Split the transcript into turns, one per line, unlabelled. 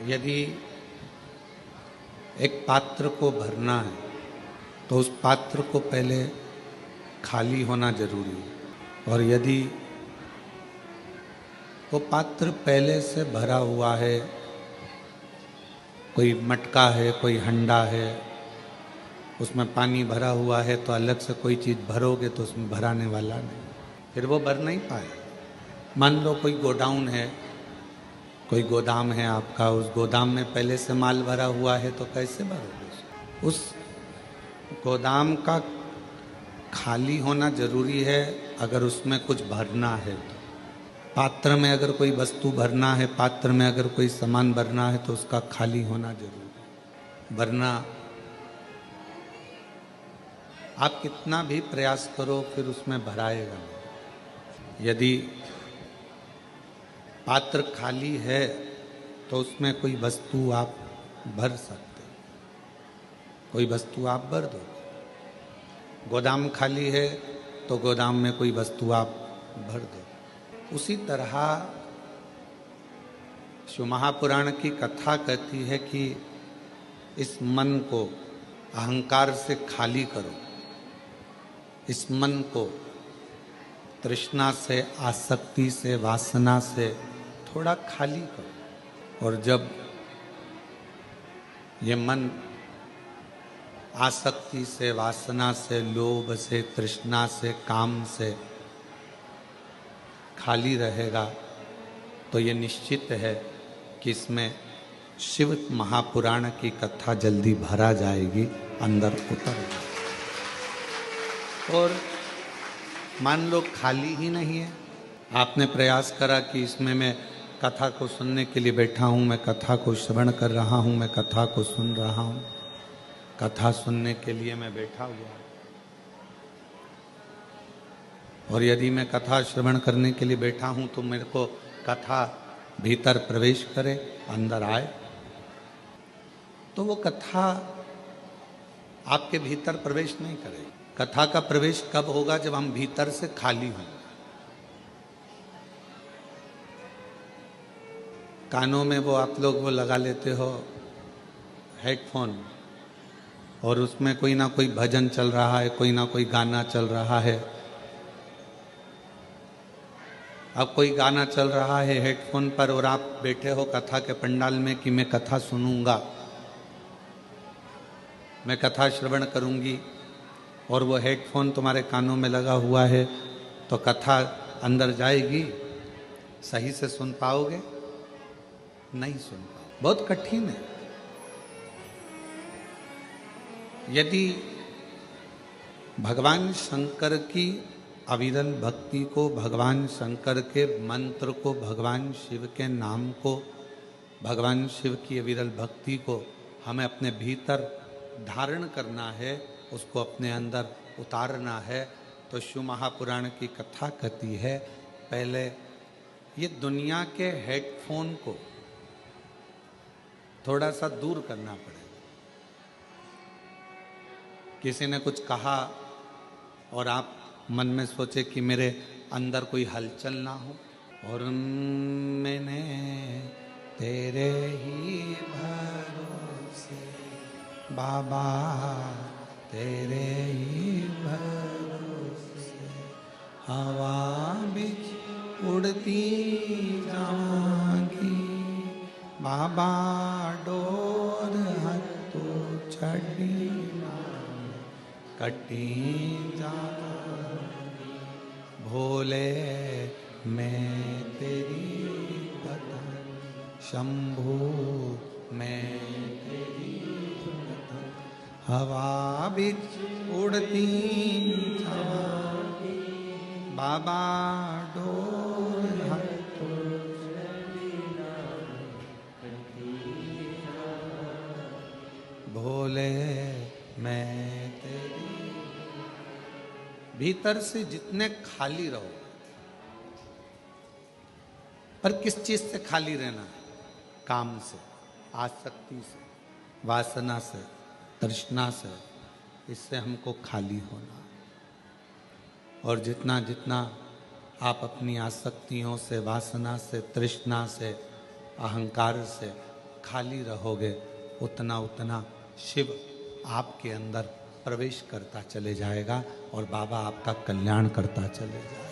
यदि एक पात्र को भरना है तो उस पात्र को पहले खाली होना जरूरी है। और यदि वो पात्र पहले से भरा हुआ है, कोई मटका है, कोई हंडा है, उसमें पानी भरा हुआ है, तो अलग से कोई चीज़ भरोगे तो उसमें भराने वाला नहीं, फिर वो भर नहीं पाए। मान लो कोई गोडाउन है, कोई गोदाम है आपका, उस गोदाम में पहले से माल भरा हुआ है तो कैसे भरोगे? उस गोदाम का खाली होना जरूरी है अगर उसमें कुछ भरना है तो। पात्र में अगर कोई वस्तु भरना है, पात्र में अगर कोई सामान भरना है तो उसका खाली होना जरूरी है। वरना आप कितना भी प्रयास करो फिर उसमें भराएगा नहीं। यदि पात्र खाली है तो उसमें कोई वस्तु आप भर सकते, कोई वस्तु आप भर दो। गोदाम खाली है तो गोदाम में कोई वस्तु आप भर दो। उसी तरह शिव महापुराण की कथा कहती है कि इस मन को अहंकार से खाली करो, इस मन को तृष्णा से, आसक्ति से, वासना से थोड़ा खाली करो। और जब ये मन आसक्ति से, वासना से, लोभ से, तृष्णा से, काम से खाली रहेगा तो ये निश्चित है कि इसमें शिव महापुराण की कथा जल्दी भरा जाएगी, अंदर उतर जाएगी। और मान लो खाली ही नहीं है, आपने प्रयास करा कि इसमें मैं कथा को सुनने के लिए बैठा हूँ, मैं कथा को श्रवण कर रहा हूँ, मैं कथा को सुन रहा हूँ, कथा सुनने के लिए मैं बैठा हुआ हूँ। और यदि मैं कथा श्रवण करने के लिए बैठा हूँ तो मेरे को कथा भीतर प्रवेश करे, अंदर आए, तो वो कथा आपके भीतर प्रवेश नहीं करेगी। कथा का प्रवेश कब होगा? जब हम भीतर से खाली हों। कानों में वो आप लोग वो लगा लेते हो हेडफोन, और उसमें कोई ना कोई भजन चल रहा है, कोई ना कोई गाना चल रहा है। अब कोई गाना चल रहा है हेडफोन पर और आप बैठे हो कथा के पंडाल में कि मैं कथा सुनूंगा, मैं कथा श्रवण करूंगी, और वो हेडफोन तुम्हारे कानों में लगा हुआ है, तो कथा अंदर जाएगी? सही से सुन पाओगे? नहीं सुन पाओगे, बहुत कठिन है। यदि भगवान शंकर की अविरल भक्ति को, भगवान शंकर के मंत्र को, भगवान शिव के नाम को, भगवान शिव की अविरल भक्ति को हमें अपने भीतर धारण करना है, उसको अपने अंदर उतारना है, तो शिव महापुराण की कथा कहती है पहले ये दुनिया के हेडफोन को थोड़ा सा दूर करना पड़ेगा। किसी ने कुछ कहा और आप मन में सोचे कि मेरे अंदर कोई हलचल ना हो, और मैंने तेरे ही भरोसे बाबा, तेरे ही भरोसे हवा बिच उड़ती जाऊंगी बाबा, डोर हथो छड़ी कटी जाऊंगी भोले, मैं तेरी कथा शंभू, मैं तेरी कथा हवा बिच उड़ती जाऊंगी बाबा, डोर हथो भोले, मैं तेरी। भीतर से जितने खाली रहो, पर किस चीज से खाली रहना है? काम से, आसक्ति से, वासना से, तृष्णा से, इससे हमको खाली होना। और जितना जितना आप अपनी आसक्तियों से, वासना से, तृष्णा से, अहंकार से खाली रहोगे उतना उतना शिव आपके अंदर प्रवेश करता चले जाएगा और बाबा आपका कल्याण करता चले जाएगा।